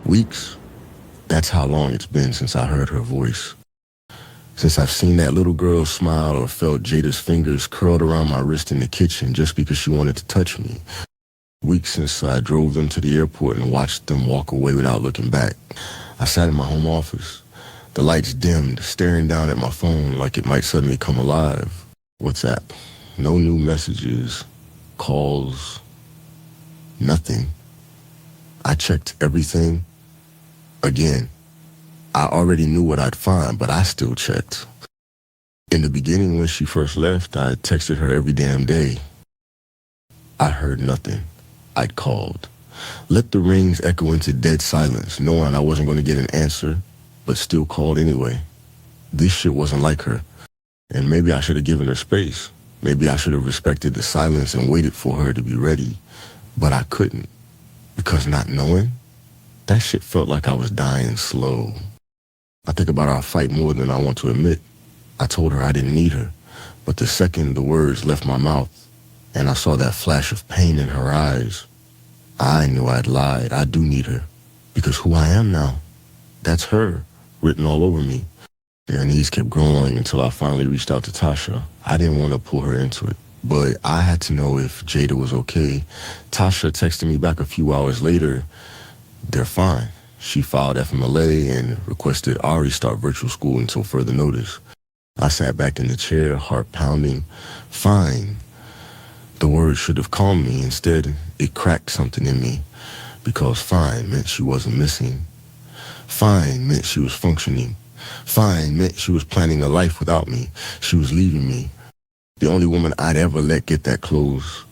Weeks? That's how long it's been since I heard her voice. Since I've seen that little girl smile or felt Jada's fingers curled around my wrist in the kitchen just because she wanted to touch me. Weeks since I drove them to the airport and watched them walk away without looking back. I sat in my home office, the lights dimmed, staring down at my phone like it might suddenly come alive. WhatsApp. No new messages, calls, nothing. I checked everything. Again, I already knew what I'd find, but I still checked. In the beginning, when she first left, I texted her every damn day. I heard nothing. I'd called. Let the rings echo into dead silence, knowing I wasn't going to get an answer, but still called anyway. This shit wasn't like her, and maybe I should have given her space. Maybe I should have respected the silence and waited for her to be ready, but I couldn't, because not knowing, that shit felt like I was dying slow. I think about our fight more than I want to admit. I told her I didn't need her, but the second the words left my mouth, and I saw that flash of pain in her eyes, I knew I'd lied. I do need her, because who I am now, that's her, written all over me. Their knees kept growing until I finally reached out to Tasha. I didn't want to pull her into it, but I had to know if Jada was okay. Tasha texted me back a few hours later. They're fine. She filed FMLA and requested Ari start virtual school until further notice. I sat back in the chair, heart pounding. Fine. The word should have calmed me. Instead, it cracked something in me, because fine meant she wasn't missing. Fine meant she was functioning. Fine meant she was planning a life without me. She was leaving me. The only woman I'd ever let get that close,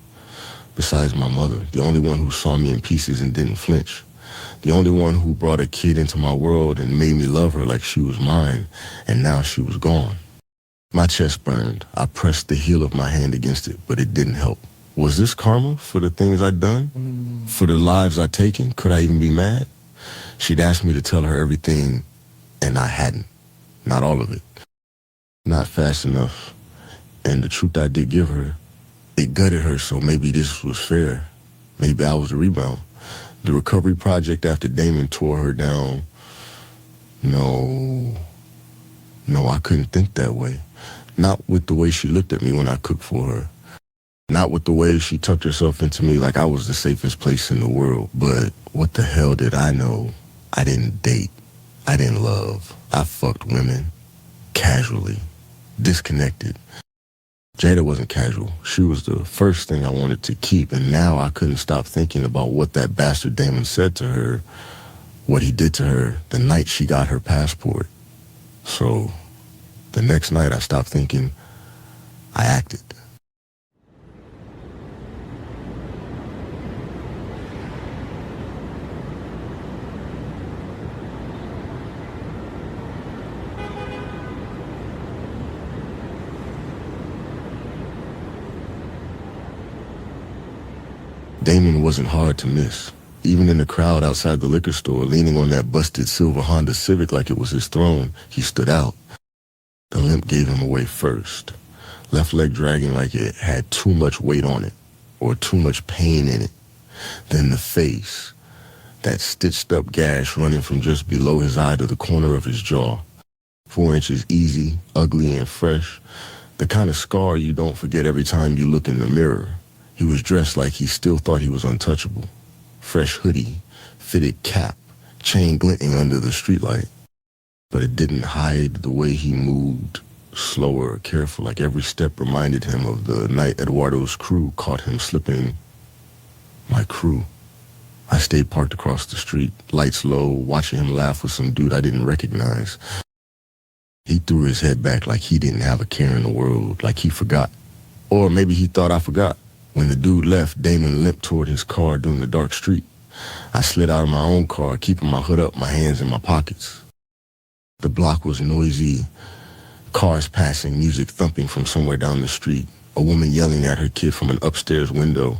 besides my mother. The only one who saw me in pieces and didn't flinch. The only one who brought a kid into my world and made me love her like she was mine, and now she was gone. My chest burned. I pressed the heel of my hand against it, but it didn't help. Was this karma for the things I'd done? For the lives I'd taken? Could I even be mad? She'd asked me to tell her everything, and I hadn't. Not all of it. Not fast enough. And the truth I did give her, it gutted her, so maybe this was fair. Maybe I was the rebound. The recovery project after Damon tore her down. No, I couldn't think that way. Not with the way she looked at me when I cooked for her. Not with the way she tucked herself into me like I was the safest place in the world. But what the hell did I know? I didn't date. I didn't love. I fucked women. Casually. Disconnected. Jada wasn't casual. She was the first thing I wanted to keep, and now I couldn't stop thinking about what that bastard Damon said to her, what he did to her the night she got her passport. So, the next night I stopped thinking. I acted. Damon wasn't hard to miss. Even in the crowd outside the liquor store, leaning on that busted silver Honda Civic like it was his throne, he stood out. The limp gave him away first. Left leg dragging like it had too much weight on it, or too much pain in it. Then the face, that stitched up gash running from just below his eye to the corner of his jaw. 4 inches easy, ugly and fresh. The kind of scar you don't forget every time you look in the mirror. He was dressed like he still thought he was untouchable. Fresh hoodie, fitted cap, chain glinting under the streetlight. But it didn't hide the way he moved, slower, careful, like every step reminded him of the night Eduardo's crew caught him slipping. My crew. I stayed parked across the street, lights low, watching him laugh with some dude I didn't recognize. He threw his head back like he didn't have a care in the world, like he forgot. Or maybe he thought I forgot. When the dude left, Damon limped toward his car down the dark street. I slid out of my own car, keeping my hood up, my hands in my pockets. The block was noisy, cars passing, music thumping from somewhere down the street, a woman yelling at her kid from an upstairs window.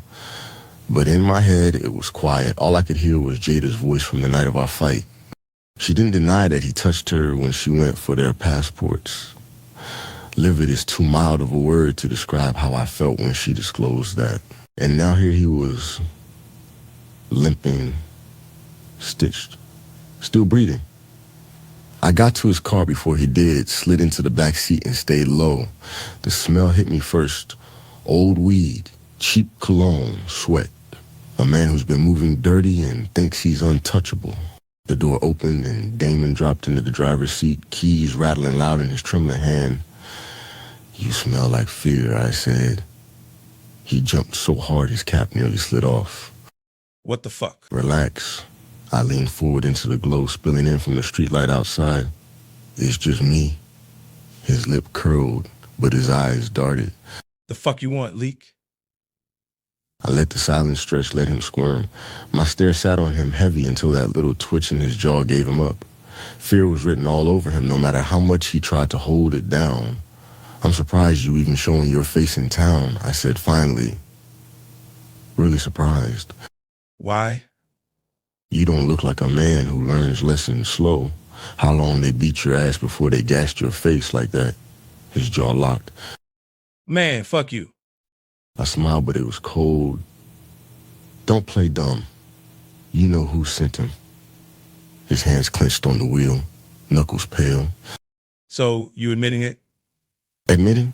But in my head, it was quiet. All I could hear was Jada's voice from the night of our fight. She didn't deny that he touched her when she went for their passports. Livid is too mild of a word to describe how I felt when she disclosed that. And now here he was, limping, stitched, Still breathing. I got to his car before he did, slid into the back seat and stayed low. The smell hit me first. Old weed, cheap cologne, sweat. A man who's been moving dirty and thinks he's untouchable. The door opened and Damon dropped into the driver's seat, keys rattling loud in his trembling hand. "You smell like fear," I said. He jumped so hard his cap nearly slid off. What the fuck? "Relax." I leaned forward into the glow spilling in from the streetlight outside. "It's just me." His lip curled, but his eyes darted. The fuck you want, Leak? I let the silent stretch let him squirm. My stare sat on him heavy until that little twitch in his jaw gave him up. Fear was written all over him, no matter how much he tried to hold it down. "I'm surprised you even showing your face in town," I said finally. Really surprised. Why? "You don't look like a man who learns lessons slow. How long they beat your ass before they gashed your face like that?" His jaw locked. Man, fuck you. I smiled, but it was cold. "Don't play dumb. You know who sent him." His hands clenched on the wheel, knuckles pale. So, you admitting it? Admitting?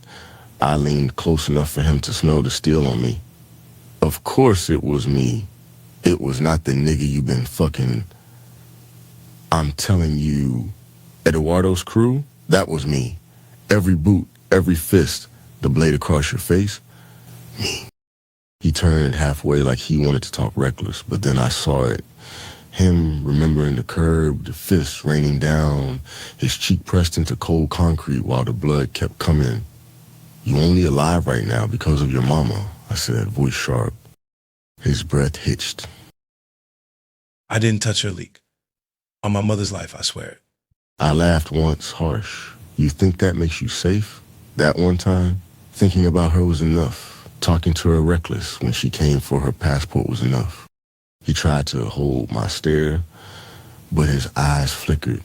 I leaned close enough for him to smell the steel on me. "Of course it was me. It was not the nigga you been fucking. I'm telling you, Eduardo's crew, that was me. Every boot, every fist, the blade across your face, me." He turned halfway like he wanted to talk reckless, but then I saw it. Him remembering the curb, the fists raining down, his cheek pressed into cold concrete while the blood kept coming. "You only alive right now because of your mama," I said, voice sharp. His breath hitched. I didn't touch her, Leak. On my mother's life, I swear it. I laughed once, harsh. "You think that makes you safe? That one time? Thinking about her was enough. Talking to her reckless when she came for her passport was enough." He tried to hold my stare, but his eyes flickered.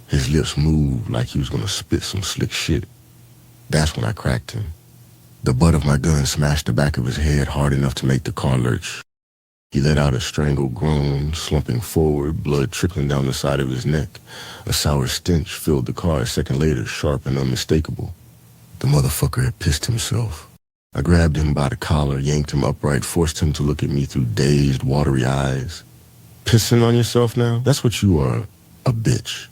His lips moved like he was going to spit some slick shit. That's when I cracked him. The butt of my gun smashed the back of his head hard enough to make the car lurch. He let out a strangled groan, slumping forward, blood trickling down the side of his neck. A sour stench filled the car a second later, sharp and unmistakable. The motherfucker had pissed himself. I grabbed him by the collar, yanked him upright, forced him to look at me through dazed, watery eyes. "Pissing on yourself now? That's what you are, a bitch.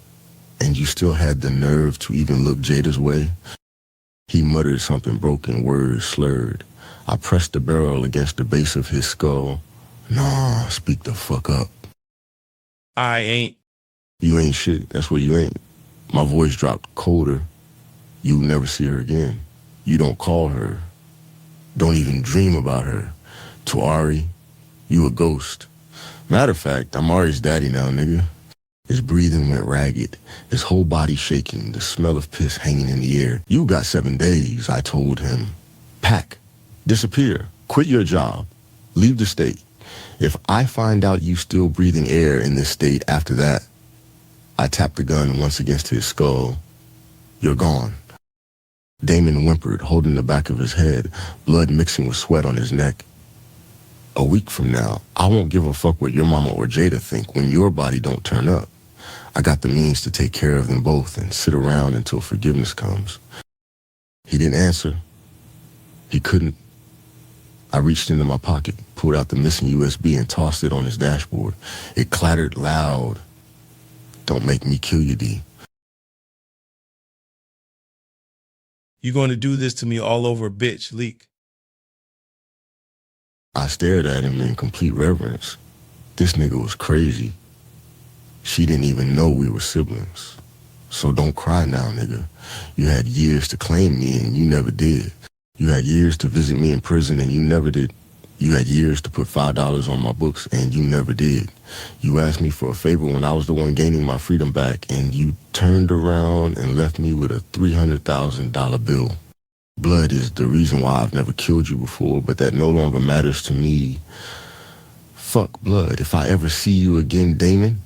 And you still had the nerve to even look Jada's way?" He muttered something broken, words slurred. I pressed the barrel against the base of his skull. "Nah, speak the fuck up." I ain't. "You ain't shit, that's what you ain't." My voice dropped colder. "You'll never see her again. You don't call her. Don't even dream about her. To Ari, you a ghost. Matter of fact, I'm Ari's daddy now, nigga." His breathing went ragged, his whole body shaking, the smell of piss hanging in the air. "You got 7 days, I told him. Pack. Disappear. Quit your job. Leave the state. If I find out you still breathing air in this state after that," I tapped the gun once against his skull, "you're gone." Damon whimpered, holding the back of his head, blood mixing with sweat on his neck. "A week from now, I won't give a fuck what your mama or Jada think when your body don't turn up. I got the means to take care of them both and sit around until forgiveness comes." He didn't answer. He couldn't. I reached into my pocket, pulled out the missing USB and tossed it on his dashboard. It clattered loud. "Don't make me kill you, D." You going to do this to me all over, bitch, Leak? I stared at him in complete reverence. This nigga was crazy. She didn't even know we were siblings. "So don't cry now, nigga. You had years to claim me and you never did. You had years to visit me in prison and you never did. You had years to put $5 on my books and you never did. You asked me for a favor when I was the one gaining my freedom back and you turned around and left me with a $300,000 bill. Blood is the reason why I've never killed you before, but that no longer matters to me. Fuck blood. If I ever see you again, Damon,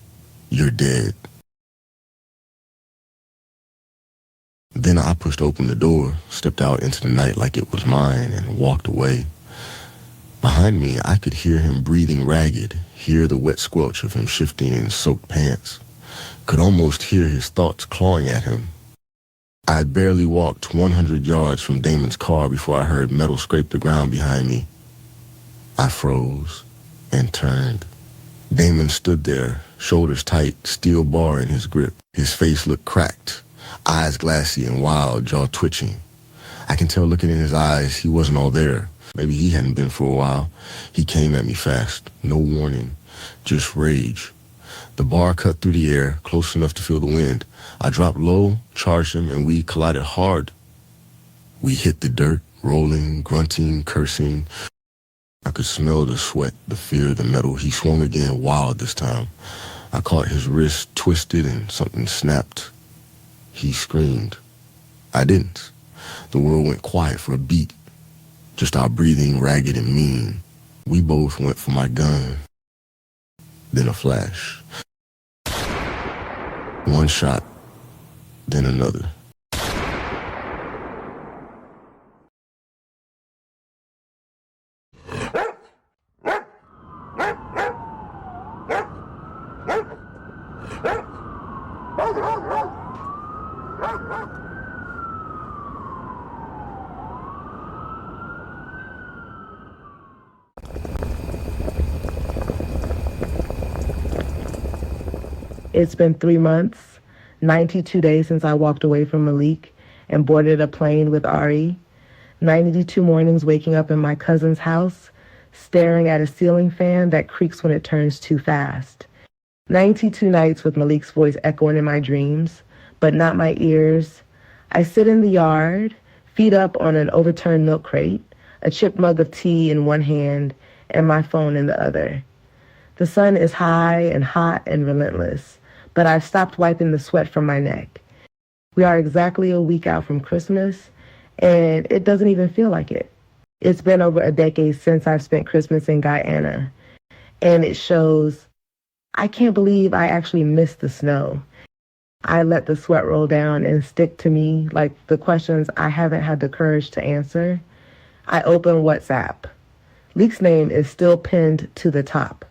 you're dead." Then I pushed open the door, stepped out into the night like it was mine, and walked away. Behind me, I could hear him breathing ragged, hear the wet squelch of him shifting in soaked pants. Could almost hear his thoughts clawing at him. I had barely walked 100 yards from Damon's car before I heard metal scrape the ground behind me. I froze and turned. Damon stood there, shoulders tight, steel bar in his grip. His face looked cracked, eyes glassy and wild, jaw twitching. I can tell looking in his eyes he wasn't all there. Maybe he hadn't been for a while. He came at me fast, no warning, just rage. The bar cut through the air, close enough to feel the wind. I dropped low, charged him, and we collided hard. We hit the dirt, rolling, grunting, cursing. I could smell the sweat, the fear, the metal. He swung again, wild this time. I caught his wrist twisted and something snapped. He screamed. I didn't. The world went quiet for a beat. Just our breathing ragged and mean. We both went for my gun. Then a flash. One shot, then another. It's been 3 months, 92 days since I walked away from Malik and boarded a plane with Ari. 92 mornings waking up in my cousin's house, staring at a ceiling fan that creaks when it turns too fast. 92 nights with Malik's voice echoing in my dreams, but not my ears. I sit in the yard, feet up on an overturned milk crate, a chipped mug of tea in one hand, and my phone in the other. The sun is high and hot and relentless, but I've stopped wiping the sweat from my neck. We are exactly a week out from Christmas, and it doesn't even feel like it. It's been over a decade since I've spent Christmas in Guyana, and it shows. I can't believe I actually missed the snow. I let the sweat roll down and stick to me like the questions I haven't had the courage to answer. I open WhatsApp. Leek's name is still pinned to the top.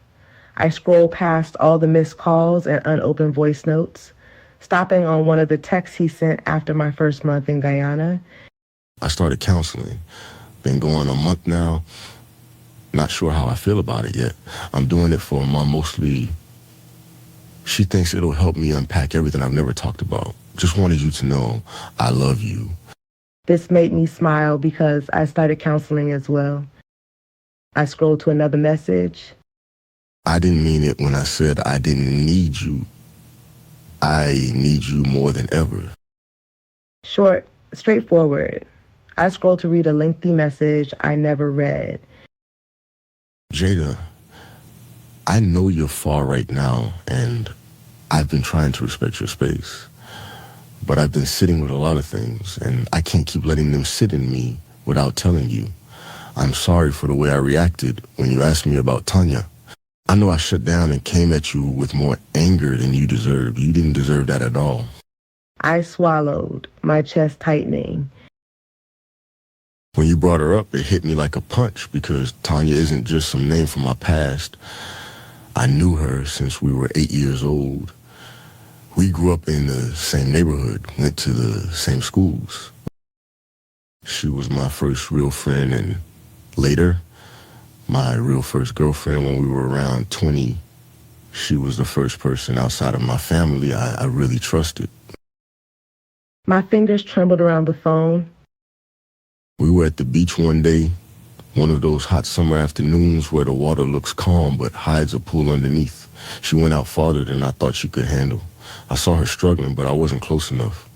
I scroll past all the missed calls and unopened voice notes, stopping on one of the texts he sent after my first month in Guyana. I started counseling. Been going a month now. Not sure how I feel about it yet. I'm doing it for Mom mostly. She thinks it'll help me unpack everything I've never talked about. Just wanted you to know I love you. This made me smile because I started counseling as well. I scrolled to another message. I didn't mean it when I said I didn't need you. I need you more than ever. Short, straightforward. I scrolled to read a lengthy message I never read. Jada, I know you're far right now, and I've been trying to respect your space. But I've been sitting with a lot of things, and I can't keep letting them sit in me without telling you. I'm sorry for the way I reacted when you asked me about Tanya. I know I shut down and came at you with more anger than you deserved. You didn't deserve that at all. I swallowed, my chest tightening. When you brought her up, it hit me like a punch because Tanya isn't just some name from my past. I knew her since we were 8 years old. We grew up in the same neighborhood, went to the same schools. She was my first real friend, and later, my real first girlfriend when we were around 20. She was the first person outside of my family I really trusted. My fingers trembled around the phone. We were at the beach one day, one of those hot summer afternoons where the water looks calm but hides a pool underneath. She went out farther than I thought she could handle. I saw her struggling, but I wasn't close enough.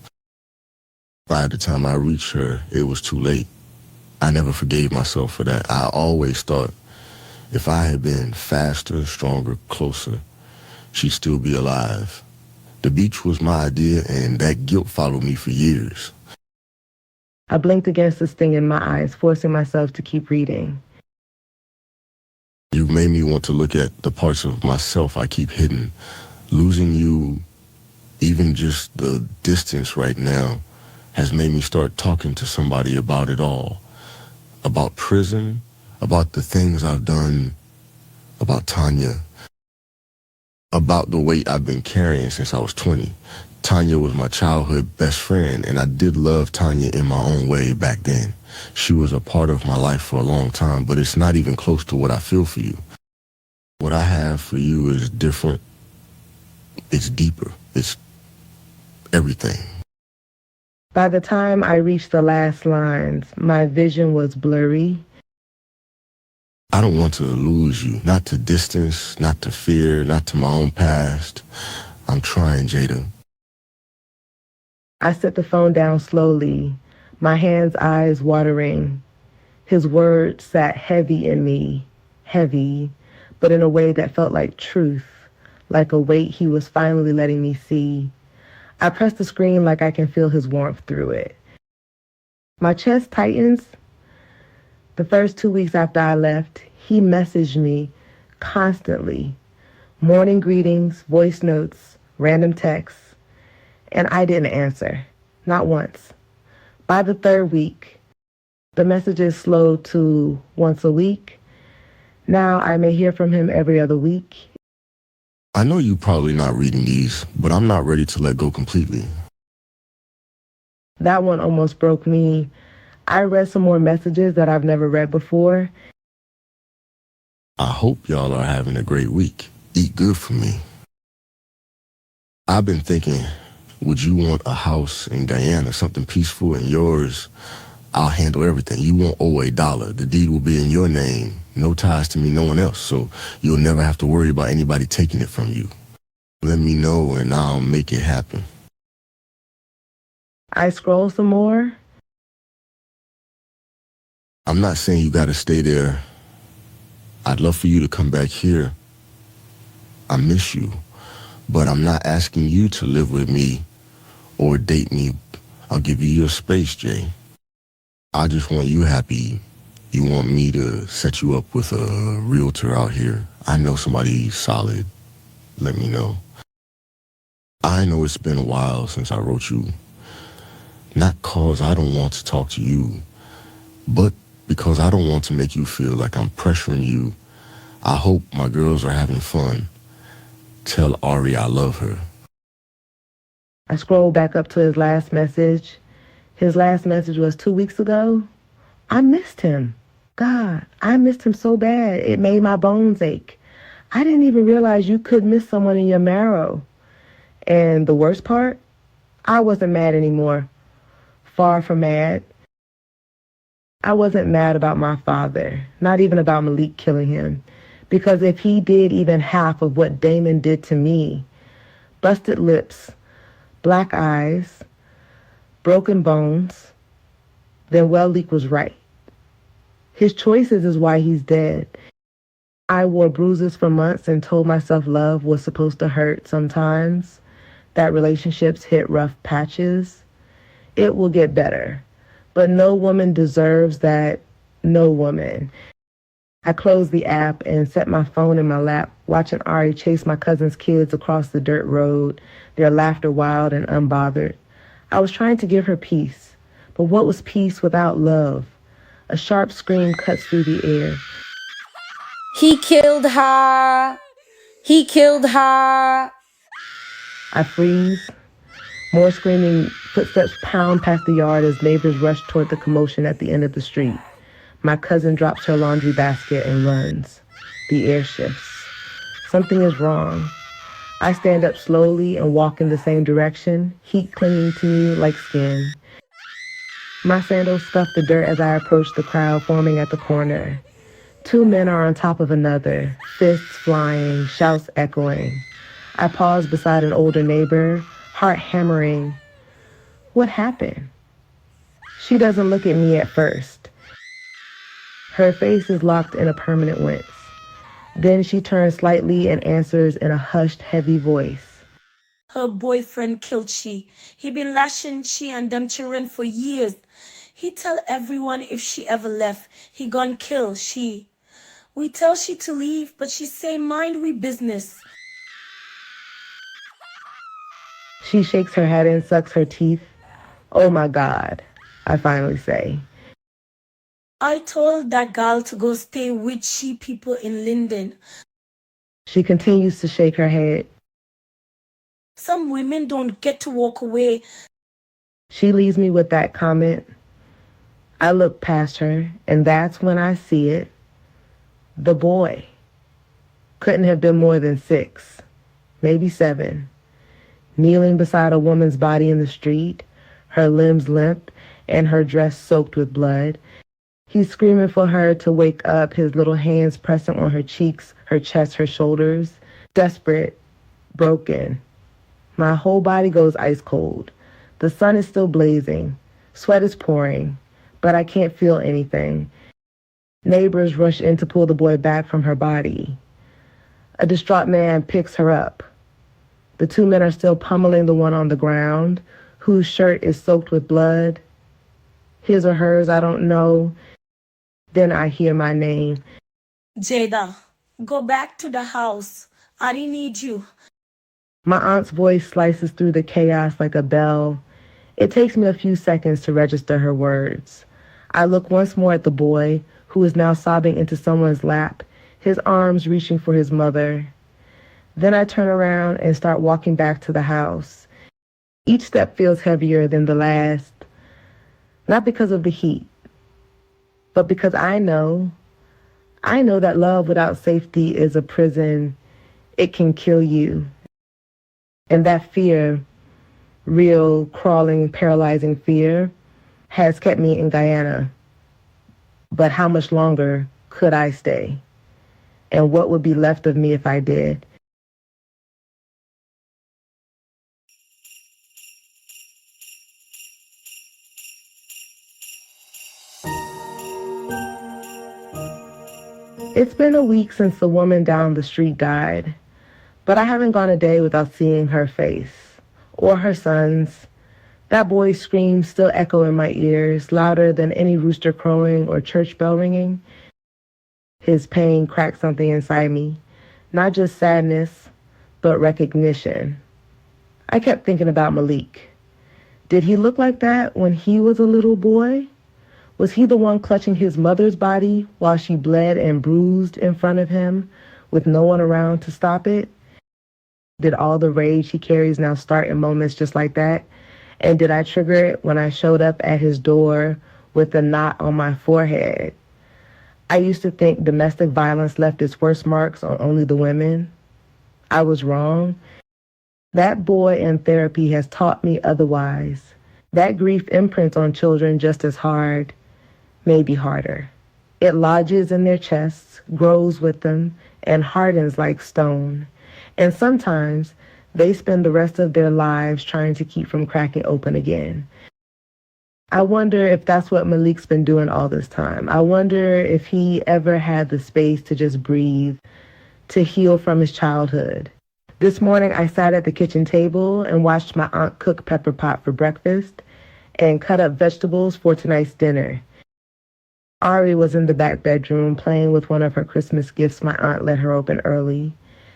By the time I reached her, it was too late. I never forgave myself for that. I always thought if I had been faster, stronger, closer, she'd still be alive. The beach was my idea, and that guilt followed me for years. I blinked against the sting in my eyes, forcing myself to keep reading. You made me want to look at the parts of myself I keep hidden. Losing you, even just the distance right now, has made me start talking to somebody about it all. About prison, about the things I've done, about Tanya. about the weight I've been carrying since I was 20. Tanya was my childhood best friend, and I did love Tanya in my own way back then. She was a part of my life for a long time, but it's not even close to what I feel for you. What I have for you is different. It's deeper. It's everything. By the time I reached the last lines, my vision was blurry. I don't want to lose you, not to distance, not to fear, not to my own past. I'm trying, Jada. I set the phone down slowly, my hands, eyes watering. His words sat heavy in me, heavy, but in a way that felt like truth, like a weight he was finally letting me see. I press the screen like I can feel his warmth through it. My chest tightens. The first 2 weeks after I left, he messaged me constantly. Morning greetings, voice notes, random texts. And I didn't answer. Not once. By the third week, the messages slowed to once a week. Now I may hear from him every other week. I know you're probably not reading these, but I'm not ready to let go completely. That one almost broke me. I read some more messages that I've never read before. I hope y'all are having a great week. Eat good for me. I've been thinking, would you want a house in Guyana, something peaceful, and yours? I'll handle everything. You won't owe $1. The deed will be in your name. No ties to me, no one else. So you'll never have to worry about anybody taking it from you. Let me know and I'll make it happen. I scroll some more. I'm not saying you gotta stay there. I'd love for you to come back here. I miss you. But I'm not asking you to live with me or date me. I'll give you your space, Jay. I just want you happy. You want me to set you up with a realtor out here. I know somebody solid. Let me know. I know it's been a while since I wrote you. Not cause I don't want to talk to you, but because I don't want to make you feel like I'm pressuring you. I hope my girls are having fun. Tell Ari I love her. I scroll back up to his last message. His last message was 2 weeks ago. I missed him. God, I missed him so bad. It made my bones ache. I didn't even realize you could miss someone in your marrow. And the worst part, I wasn't mad anymore. Far from mad. I wasn't mad about my father, not even about Malik killing him. Because if he did even half of what Damon did to me, busted lips, black eyes, broken bones, then Malik was right. His choices is why he's dead. I wore bruises for months and told myself love was supposed to hurt sometimes, that relationships hit rough patches. It will get better. But no woman deserves that. No woman. I closed the app and set my phone in my lap, watching Ari chase my cousin's kids across the dirt road, their laughter wild and unbothered. I was trying to give her peace. But what was peace without love? A sharp scream cuts through the air. He killed her. He killed her. I freeze. More screaming footsteps pound past the yard as neighbors rush toward the commotion at the end of the street. My cousin drops her laundry basket and runs. The air shifts. Something is wrong. I stand up slowly and walk in the same direction, heat clinging to me like skin. My sandals scuff the dirt as I approach the crowd forming at the corner. 2 men are on top of another, fists flying, shouts echoing. I pause beside an older neighbor, heart hammering. What happened? She doesn't look at me at first. Her face is locked in a permanent wince. Then she turns slightly and answers in a hushed, heavy voice. Her boyfriend killed she. He been lashing she and them children for years. He tell everyone if she ever left, he gon' kill she. We tell she to leave, but she say mind we business. She shakes her head and sucks her teeth. Oh my God, I finally say. I told that girl to go stay with she people in Linden. She continues to shake her head. Some women don't get to walk away. She leaves me with that comment. I look past her, and that's when I see it. The boy. Couldn't have been more than 6, maybe 7. Kneeling beside a woman's body in the street, her limbs limp and her dress soaked with blood. He's screaming for her to wake up, his little hands pressing on her cheeks, her chest, her shoulders. Desperate, broken. My whole body goes ice cold. The sun is still blazing. Sweat is pouring, but I can't feel anything. Neighbors rush in to pull the boy back from her body. A distraught man picks her up. The 2 men are still pummeling the one on the ground, whose shirt is soaked with blood. His or hers, I don't know. Then I hear my name. Jada, go back to the house. Ari needs you. My aunt's voice slices through the chaos like a bell. It takes me a few seconds to register her words. I look once more at the boy, who is now sobbing into someone's lap, his arms reaching for his mother. Then I turn around and start walking back to the house. Each step feels heavier than the last, not because of the heat, but because I know that love without safety is a prison. It can kill you. And that fear, real, crawling, paralyzing fear, has kept me in Guyana. But how much longer could I stay? And what would be left of me if I did? It's been a week since the woman down the street died, but I haven't gone a day without seeing her face, or her son's. That boy's screams still echo in my ears, louder than any rooster crowing or church bell ringing. His pain cracked something inside me, not just sadness, but recognition. I kept thinking about Malik. Did he look like that when he was a little boy? Was he the one clutching his mother's body while she bled and bruised in front of him with no one around to stop it? Did all the rage he carries now start in moments just like that? And did I trigger it when I showed up at his door with a knot on my forehead? I used to think domestic violence left its worst marks on only the women. I was wrong. That boy in therapy has taught me otherwise. That grief imprints on children just as hard, maybe harder. It lodges in their chests, grows with them, and hardens like stone. And sometimes they spend the rest of their lives trying to keep from cracking open again. I wonder if that's what Malik's been doing all this time. I wonder if he ever had the space to just breathe, to heal from his childhood. This morning I sat at the kitchen table and watched my aunt cook pepper pot for breakfast and cut up vegetables for tonight's dinner. Ari was in the back bedroom playing with one of her Christmas gifts my aunt let her open early,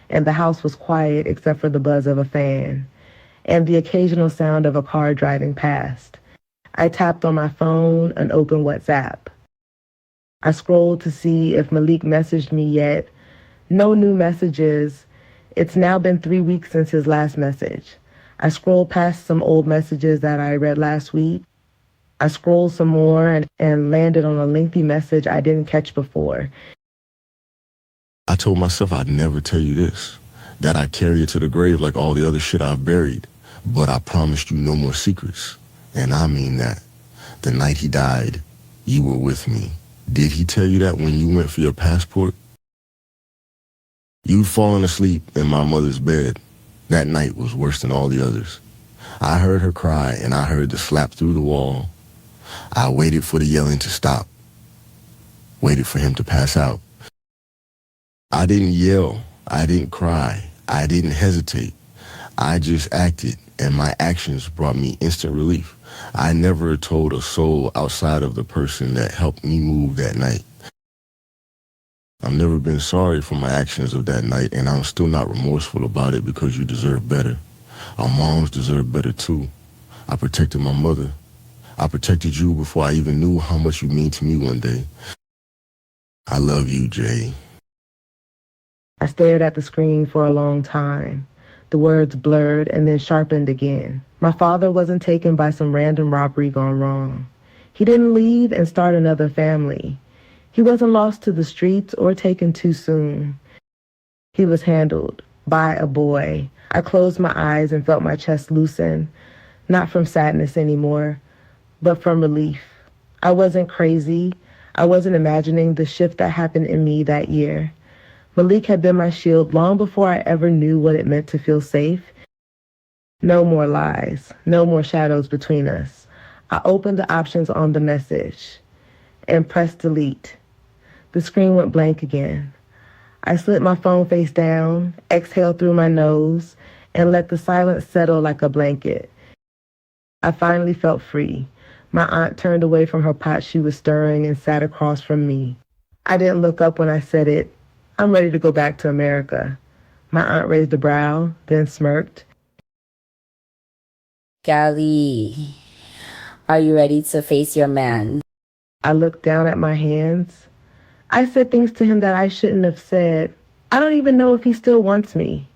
and the house was quiet except for the buzz of a fan and the occasional sound of a car driving past. I tapped on my phone and opened WhatsApp. I scrolled to see if Malik messaged me yet. No new messages. It's now been 3 weeks since his last message. I scrolled past some old messages that I read last week. I scrolled some more and landed on a lengthy message I didn't catch before. I told myself I'd never tell you this, that I'd carry it to the grave like all the other shit I've buried. But I promised you no more secrets. And I mean that. The night he died, you were with me. Did he tell you that when you went for your passport? You'd fallen asleep in my mother's bed. That night was worse than all the others. I heard her cry and I heard the slap through the wall. I waited for the yelling to stop. Waited for him to pass out. I didn't yell. I didn't cry. I didn't hesitate. I just acted, and my actions brought me instant relief. I never told a soul outside of the person that helped me move that night. I've never been sorry for my actions of that night, and I'm still not remorseful about it because you deserve better. Our moms deserve better too. I protected my mother. I protected you before I even knew how much you mean to me one day. I love you, Jay. I stared at the screen for a long time. The words blurred and then sharpened again. My father wasn't taken by some random robbery gone wrong. He didn't leave and start another family. He wasn't lost to the streets or taken too soon. He was handled by a boy. I closed my eyes and felt my chest loosen, not from sadness anymore, but from relief. I wasn't crazy. I wasn't imagining the shift that happened in me that year. Malik had been my shield long before I ever knew what it meant to feel safe. No more lies, no more shadows between us. I opened the options on the message and pressed delete. The screen went blank again. I slid my phone face down, exhaled through my nose, and let the silence settle like a blanket. I finally felt free. My aunt turned away from her pot she was stirring and sat across from me. I didn't look up when I said it. I'm ready to go back to America. My aunt raised a brow, then smirked. Callie, are you ready to face your man? I looked down at my hands. I said things to him that I shouldn't have said. I don't even know if he still wants me.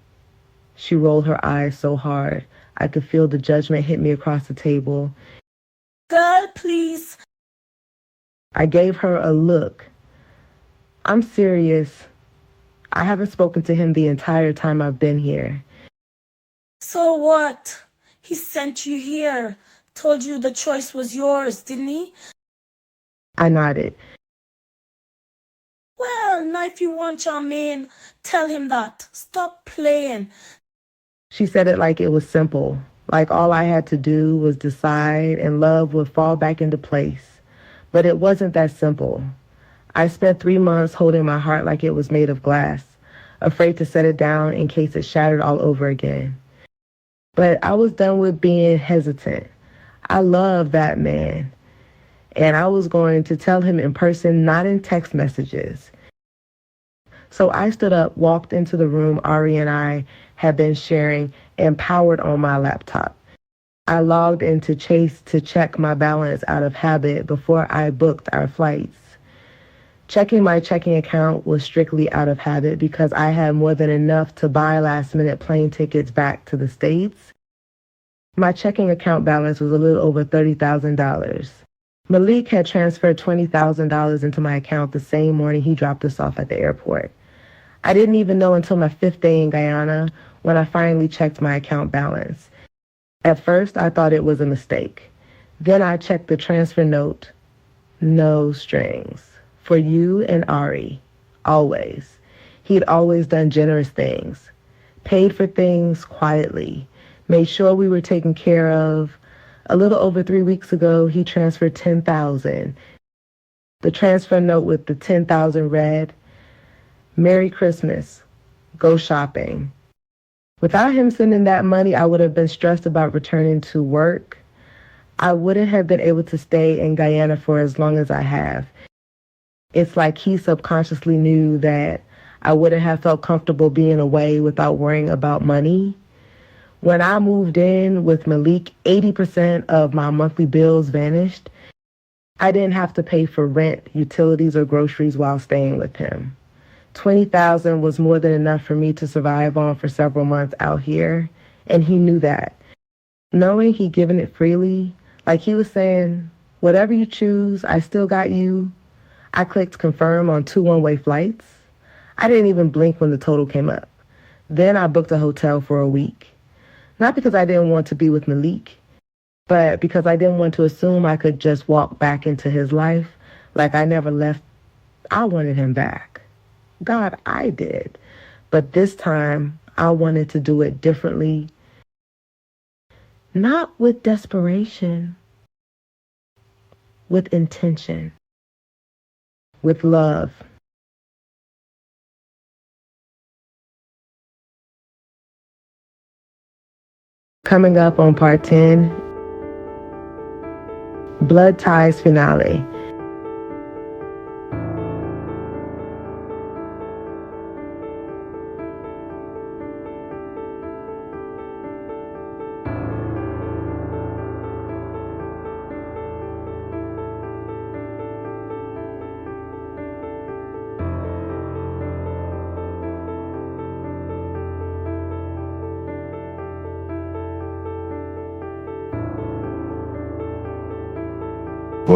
She rolled her eyes so hard I could feel the judgment hit me across the table. Girl, please. I gave her a look. I'm serious. I haven't spoken to him the entire time I've been here. So what? He sent you here. Told you the choice was yours, didn't he? I nodded. Well, now if you want your man, tell him that. Stop playing. She said it like it was simple, like all I had to do was decide and love would fall back into place. But it wasn't that simple. I spent 3 months holding my heart like it was made of glass, afraid to set it down in case it shattered all over again. But I was done with being hesitant. I loved that man, and I was going to tell him in person, not in text messages. So I stood up, walked into the room Ari and I had been sharing, and powered on my laptop. I logged into Chase to check my balance out of habit before I booked our flights. Checking my checking account was strictly out of habit because I had more than enough to buy last-minute plane tickets back to the States. My checking account balance was a little over $30,000. Malik had transferred $20,000 into my account the same morning he dropped us off at the airport. I didn't even know until my 5th day in Guyana when I finally checked my account balance. At first, I thought it was a mistake. Then I checked the transfer note. No strings. For you and Ari. Always. He'd always done generous things. Paid for things quietly. Made sure we were taken care of. A little over 3 weeks ago, he transferred $10,000. The transfer note with the $10,000 read, "Merry Christmas. Go shopping." Without him sending that money, I would have been stressed about returning to work. I wouldn't have been able to stay in Guyana for as long as I have. It's like he subconsciously knew that I wouldn't have felt comfortable being away without worrying about money. When I moved in with Malik, 80% of my monthly bills vanished. I didn't have to pay for rent, utilities, or groceries while staying with him. $20,000 was more than enough for me to survive on for several months out here, and he knew that. Knowing he'd given it freely, like he was saying, whatever you choose, I still got you. I clicked confirm on 2 one-way flights. I didn't even blink when the total came up. Then I booked a hotel for a week. Not because I didn't want to be with Malik, but because I didn't want to assume I could just walk back into his life like I never left. I wanted him back. God, I did. But this time, I wanted to do it differently. Not with desperation, with intention, with love. Coming up on part 10, Blood Ties finale.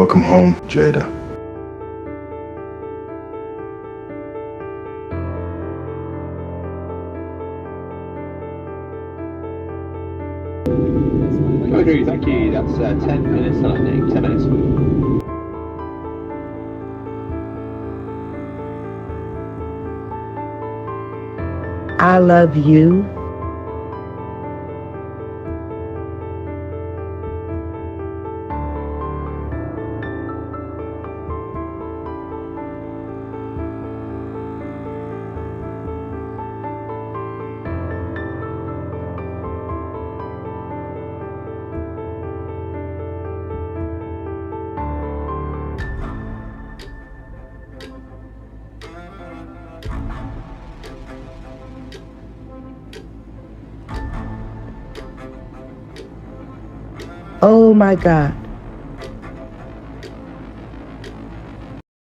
Welcome home, Jada. Audrey, thank you. That's 10 minutes, I think. 10 minutes. I love you. Oh my God.